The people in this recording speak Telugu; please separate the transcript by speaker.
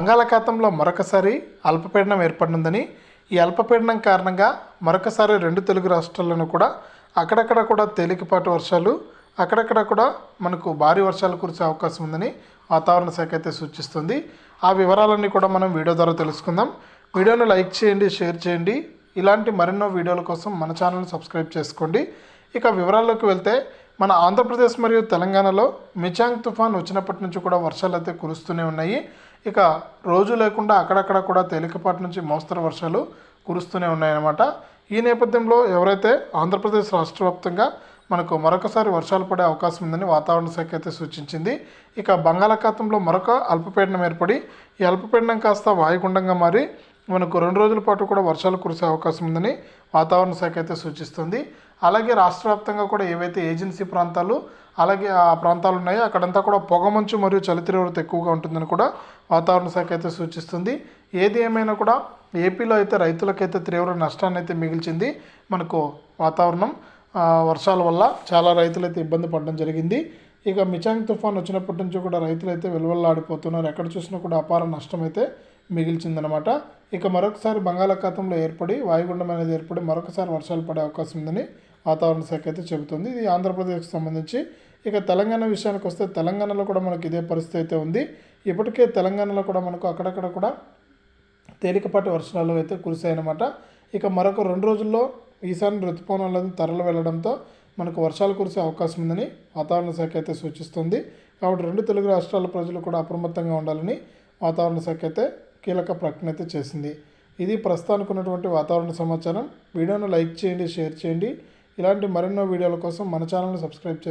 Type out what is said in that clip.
Speaker 1: బంగాళాఖాతంలో మరొకసారి అల్పపీడనం ఏర్పడిందని, ఈ అల్పపీడనం కారణంగా మరొకసారి రెండు తెలుగు రాష్ట్రాల్లోనూ కూడా అక్కడక్కడ కూడా తేలికపాటి వర్షాలు, అక్కడక్కడ కూడా మనకు భారీ వర్షాలు కురిసే అవకాశం ఉందని వాతావరణ శాఖ అయితే సూచిస్తుంది. ఆ వివరాలన్నీ కూడా మనం వీడియో ద్వారా తెలుసుకుందాం. వీడియోను లైక్ చేయండి, షేర్ చేయండి. ఇలాంటి మరెన్నో వీడియోల కోసం మన ఛానల్ని సబ్స్క్రైబ్ చేసుకోండి. ఇక వివరాల్లోకి వెళ్తే, మన ఆంధ్రప్రదేశ్ మరియు తెలంగాణలో మిచాంగ్ తుఫాన్ వచ్చినప్పటి నుంచి కూడా వర్షాలు అయితే కురుస్తూనే ఉన్నాయి. ఇక రోజు లేకుండా అక్కడక్కడ కూడా తేలికపాటి నుంచి మోస్తరు వర్షాలు కురుస్తూనే ఉన్నాయన్నమాట. ఈ నేపథ్యంలో ఎవరైతే ఆంధ్రప్రదేశ్ రాష్ట్ర వ్యాప్తంగా మనకు మరొకసారి వర్షాలు పడే అవకాశం ఉందని వాతావరణ శాఖ అయితే సూచించింది. ఇక బంగాళాఖాతంలో మరొక అల్పపీడనం ఏర్పడి, ఈ అల్పపీడనం కాస్త వాయుగుండంగా మారి మనకు 2 రోజుల పాటు కూడా వర్షాలు కురిసే అవకాశం ఉందని వాతావరణ శాఖ అయితే సూచిస్తుంది. అలాగే రాష్ట్ర వ్యాప్తంగా కూడా ఏవైతే ఏజెన్సీ ప్రాంతాలు, అలాగే ఆ ప్రాంతాలు ఉన్నాయో అక్కడంతా కూడా పొగమంచు మరియు చలి తీవ్రత ఎక్కువగా ఉంటుందని కూడా వాతావరణ శాఖ అయితే సూచిస్తుంది. ఏది ఏమైనా కూడా ఏపీలో అయితే రైతులకైతే తీవ్ర నష్టాన్ని అయితే మిగిల్చింది మనకు వాతావరణం. వర్షాల వల్ల చాలా రైతులు అయితే ఇబ్బంది పడడం జరిగింది. ఇక మిచాంగ్ తుఫాన్ వచ్చినప్పటి నుంచి కూడా రైతులు అయితే వెలువల్లాడిపోతున్నారు. ఎక్కడ చూసినా కూడా అపార నష్టం అయితే మిగిల్చిందనమాట. ఇక మరొకసారి బంగాళాఖాతంలో ఏర్పడి వాయుగుండం అనేది ఏర్పడి మరొకసారి వర్షాలు పడే అవకాశం ఉందని వాతావరణ శాఖ అయితే చెబుతుంది. ఇది ఆంధ్రప్రదేశ్కి సంబంధించి. ఇక తెలంగాణ విషయానికి వస్తే, తెలంగాణలో కూడా మనకి ఇదే పరిస్థితి అయితే ఉంది. ఇప్పటికే తెలంగాణలో కూడా మనకు అక్కడక్కడ కూడా తేలికపాటి వర్షాలు అయితే కురిశాయన్నమాట. ఇక మరొక 2 రోజుల్లో ఈశాన్య ఋతుపవనాలను తరలి వెళ్ళడంతో మనకు వర్షాలు కురిసే అవకాశం ఉందని వాతావరణ శాఖ అయితే సూచిస్తుంది. కాబట్టి 2 తెలుగు రాష్ట్రాల ప్రజలు కూడా అప్రమత్తంగా ఉండాలని వాతావరణ శాఖ అయితే కీలక ప్రకటన అయితే చేసింది. ఇది ప్రస్తుతానికి ఉన్నటువంటి వాతావరణ సమాచారం. వీడియోను లైక్ చేయండి, షేర్ చేయండి. ఇలాంటి మరెన్నో వీడియోల కోసం మన ఛానల్ని సబ్స్క్రైబ్ చేయండి.